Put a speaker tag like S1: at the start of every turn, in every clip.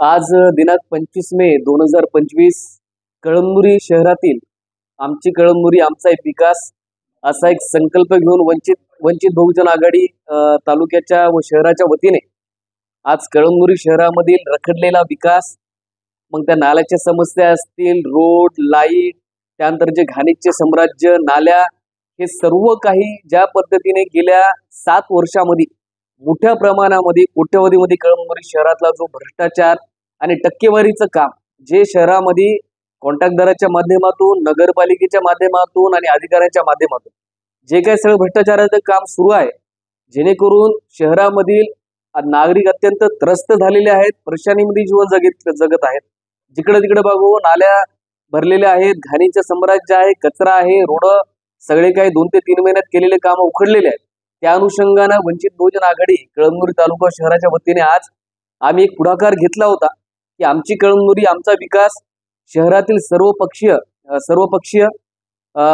S1: आज दिनांक 25 मे 2025 कळमनुरी शहरातील आमची कळमनुरी आमचा एक विकास असा एक संकल्प घेऊन वंचित बहुजन आघाडी तालुक्याच्या व शहराच्या वतीने आज कळमनुरी शहरामधील रखडलेला विकास, मग त्या नाल्याच्या समस्या असतील, रोड, लाईट, त्यानंतर जे घाणीचे साम्राज्य, नाल्या, हे सर्व काही ज्या पद्धतीने गेल्या 7 वर्षामध्ये मोठ्या प्रमाणामध्ये कोट्यवधीमध्ये कळमनुरी शहरातला जो भ्रष्टाचार आणि टक्केवारीचं काम जे शहरामध्ये कॉन्ट्रॅक्टदाराच्या माध्यमातून, नगरपालिकेच्या माध्यमातून आणि अधिकाऱ्यांच्या माध्यमातून जे काही सगळं भ्रष्टाचाराचं काम सुरू आहे, जेणेकरून शहरामधील नागरिक अत्यंत त्रस्त झालेले आहेत, परेशानीमध्ये जीवन जगत आहेत. जिकडे तिकडे बघू नाल्या भरलेल्या आहेत, घाणीचं साम्राज्य आहे, कचरा आहे, रोड सगळे काही 2 ते 3 महिन्यात केलेले काम उखडलेले आहेत. त्या अनुषंगाने वंचित बहुजन आघाडी कळमनुरी तालुका शहराच्या वतीने आज आम्ही एक पुढाकार घेतला होता की आमची कळमनुरी आमचा विकास, शहरातील सर्वपक्षीय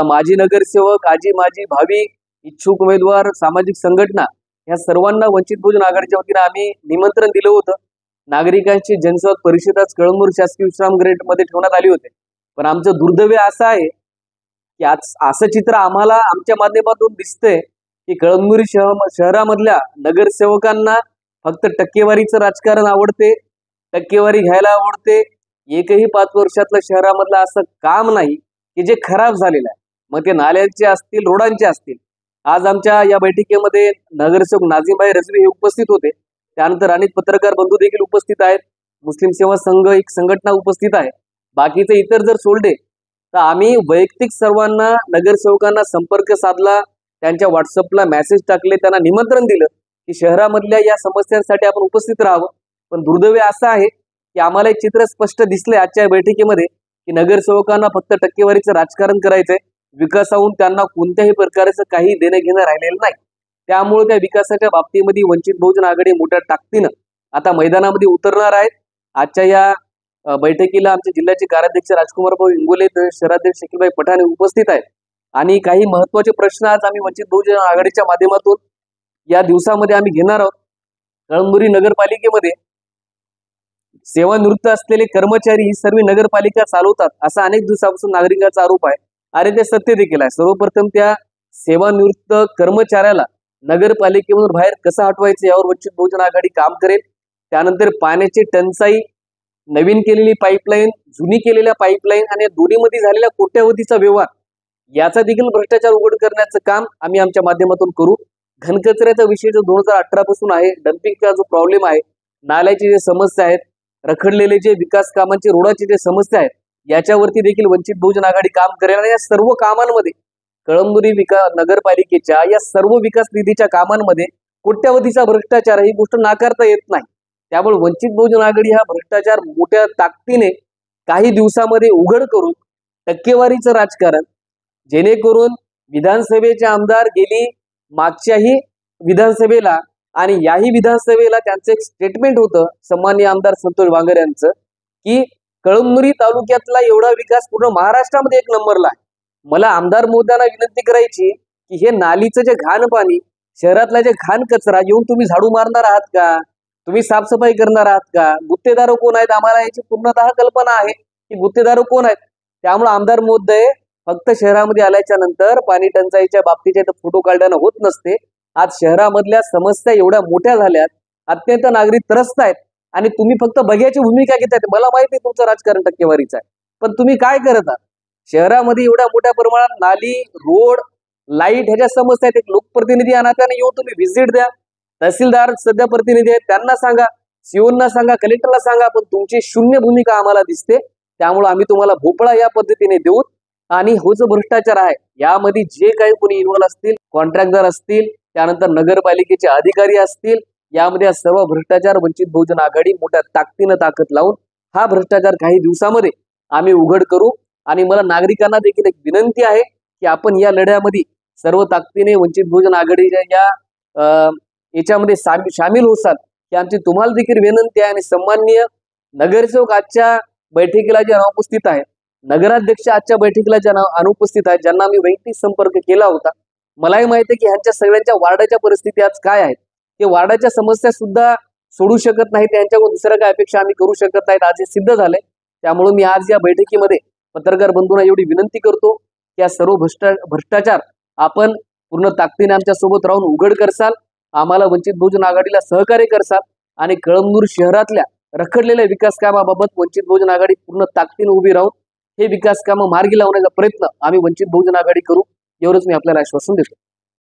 S1: माजी नगरसेवक, माजी भावी इच्छुक उमेदवार, सामाजिक संघटना या सर्वांना वंचित बहुजन आघाडीच्या वतीने आम्ही निमंत्रण दिलं होतं. नागरिकांची जनसंवाद परिषद आज कळमनुरी शासकीय विश्रामगृहामध्ये ठेवण्यात आली होती. पण आमचं दुर्दैव असं आहे की आज असं चित्र आम्हाला आमच्या माध्यमातून दिसतंय की कळमनुरी शहरामधल्या नगरसेवकांना फक्त टक्केवारीचं राजकारण आवडते, टक्केवारी घ्यायला आवडते. एकही 5 वर्षातलं शहरामधलं असं काम नाही की जे खराब झालेलं आहे. मग ते नाल्यांचे असतील, रोडांचे असतील. आज आमच्या या बैठकीमध्ये नगरसेवक नाझीमभाई रजवी हे उपस्थित होते. त्यानंतर अनेक पत्रकार बंधू देखील उपस्थित आहेत. मुस्लिम सेवा संघ एक संघटना उपस्थित आहे. बाकीचे इतर जर सोडले तर आम्ही वैयक्तिक सर्वांना नगरसेवकांना संपर्क साधला, त्यांच्या व्हॉट्सअपला मेसेज टाकले, त्यांना निमंत्रण दिलं की शहरामधल्या या समस्यांसाठी आपण उपस्थित राहावं. पण दुर्दैव असं आहे की आम्हाला एक चित्र स्पष्ट दिसले आजच्या बैठकीमध्ये की नगरसेवकांना फक्त टक्केवारीचं राजकारण करायचंय, विकासाहून त्यांना कोणत्याही प्रकारचं काही देणं घेणं राहिलेलं नाही. त्यामुळे त्या विकासाच्या बाबतीमध्ये वंचित बहुजन आघाडी मोठ्या ताकदीनं आता मैदानामध्ये उतरणार आहेत. आजच्या या बैठकीला आमचे जिल्ह्याचे कार्याध्यक्ष राजकुमार भाऊ इंगोले, शहराध्यक्ष शकीलभाई पठाण उपस्थित आहेत. आणि काही महत्वाचे प्रश्न आज आम्ही वंचित बहुजन आघाडीच्या माध्यमातून या दिवसामध्ये आम्ही घेणार आहोत. कळमनुरी नगरपालिकेमध्ये सेवानिवृत्त असलेले कर्मचारी ही सर्व नगरपालिका चालवतात असा अनेक दिवसापासून नागरिकांचा आरोप आहे. आणि ते सत्य देखील आहे. सर्वप्रथम त्या सेवानिवृत्त कर्मचाऱ्याला नगरपालिकेमधून बाहेर कसं हटवायचं यावर वंचित बहुजन आघाडी काम करेल. त्यानंतर पाण्याची टंचाई, नवीन केलेली पाईपलाईन, जुनी केलेल्या पाईपलाईन आणि दोन्हीमध्ये झालेल्या कोट्यवधीचा व्यवहार याचा देखील भ्रष्टाचार उघड करण्याचं काम आम्ही आमच्या माध्यमातून करू. घनकचऱ्याचा विषय जो 2018 पासून आहे, डम्पिंगचा जो प्रॉब्लेम आहे, नाल्याची जे समस्या आहेत, रखडलेले जे विकास कामांचे, रोडाची जे समस्या आहेत, याच्यावरती देखील वंचित बहुजन आघाडी काम करेल. आणि या सर्व कामांमध्ये कळमनुरी नगरपालिकेच्या या सर्व विकास निधीच्या कामांमध्ये कोट्यवधीचा भ्रष्टाचार ही गोष्ट नाकारता येत नाही. त्यामुळे वंचित बहुजन आघाडी हा भ्रष्टाचार मोठ्या ताकदीने काही दिवसामध्ये उघड करून टक्केवारीचं राजकारण, जेणेकरून विधानसभेचे आमदार गेली मागच्याही विधानसभेला आणि याही विधानसभेला त्यांचं एक स्टेटमेंट होतं सन्माननीय आमदार संतोष बांगर यांचं की कळमनुरी तालुक्यातला एवढा विकास पूर्ण महाराष्ट्रामध्ये 1 नंबरला आहे. मला आमदार महोदयांना विनंती करायची की हे नालीचं जे घाण पाणी, शहरातला जे घाण कचरा येऊन तुम्ही झाडू मारणार आहात का? तुम्ही साफसफाई करणार आहात का? गुत्तेदार कोण आहेत? आम्हाला याची पूर्णतः कल्पना आहे की गुत्तेदार कोण आहेत. त्यामुळे आमदार महोदय फक्त शहरामध्ये आल्याच्या नंतर पाणी टंचाईच्या बाबतीच्या फोटो काढण्यानं होत नसते. आज शहरामधल्या समस्या एवढ्या मोठ्या झाल्यात, अत्यंत नागरिक त्रस्त आहेत आणि तुम्ही फक्त बघ्याची भूमिका घेताय. मला माहिती आहे तुमचं राजकारण टक्केवारीचं आहे, पण तुम्ही काय करत आहात? शहरामध्ये एवढ्या मोठ्या प्रमाणात नाली, रोड, लाईट ह्याच्या समस्या आहेत. एक लोकप्रतिनिधी आणा, त्यांना येऊन तुम्ही व्हिजिट द्या. तहसीलदार सध्या प्रतिनिधी आहेत, त्यांना सांगा, सीओना सांगा, कलेक्टरला सांगा, पण तुमची शून्य भूमिका आम्हाला दिसते. त्यामुळे आम्ही तुम्हाला भोपळा या पद्धतीने देऊ. आणि हो जो भ्रष्टाचार आहे यामध्ये जे काही कोणी इन्व्हॉल्व असतील, कॉन्ट्रॅक्टदार असतील, त्यानंतर नगरपालिकेचे अधिकारी असतील, यामध्ये सर्व भ्रष्टाचार वंचित बहुजन आघाडी मोठ्या ताकदीनं ताकद लावून हा भ्रष्टाचार काही दिवसामध्ये आम्ही उघड करू. आणि मला नागरिकांना देखील एक विनंती आहे की आपण या लढ्यामध्ये सर्व ताकदीने वंचित बहुजन आघाडीच्या या याच्यामध्ये सामील होसाल की आमची तुम्हाला देखील विनंती आहे. आणि सन्माननीय नगरसेवक आजच्या बैठकीला जे अनुपस्थित आहे, नगराध्यक्ष आजच्या बैठकीला ज्या अनुपस्थित आहेत, ज्यांना मी वैयक्तिक संपर्क केला होता, मलाही माहिती आहे की ह्यांच्या सगळ्यांच्या वार्डाच्या परिस्थिती आज काय आहेत. ते वार्डाच्या समस्या सुद्धा सोडू शकत नाही, त्यांच्याकडून दुसऱ्या काय अपेक्षा आम्ही करू शकत नाहीत, आज हे सिद्ध झालंय. त्यामुळे मी आज या बैठकीमध्ये पत्रकार बंधूंना एवढी विनंती करतो की या सर्व भ्रष्टाचार आपण पूर्ण ताकदीने आमच्या सोबत राहून उघड करसाल, आम्हाला वंचित बहुजन आघाडीला सहकार्य करसाल आणि कळमनुर शहरातल्या रखडलेल्या विकास कामाबाबत वंचित बहुजन आघाडी पूर्ण ताकदीने उभी राहून हे विकास कामं मार्गी लावण्याचा प्रयत्न आम्ही वंचित बहुजन आघाडी करू, एवढंच मी आपल्याला आश्वासन देतो.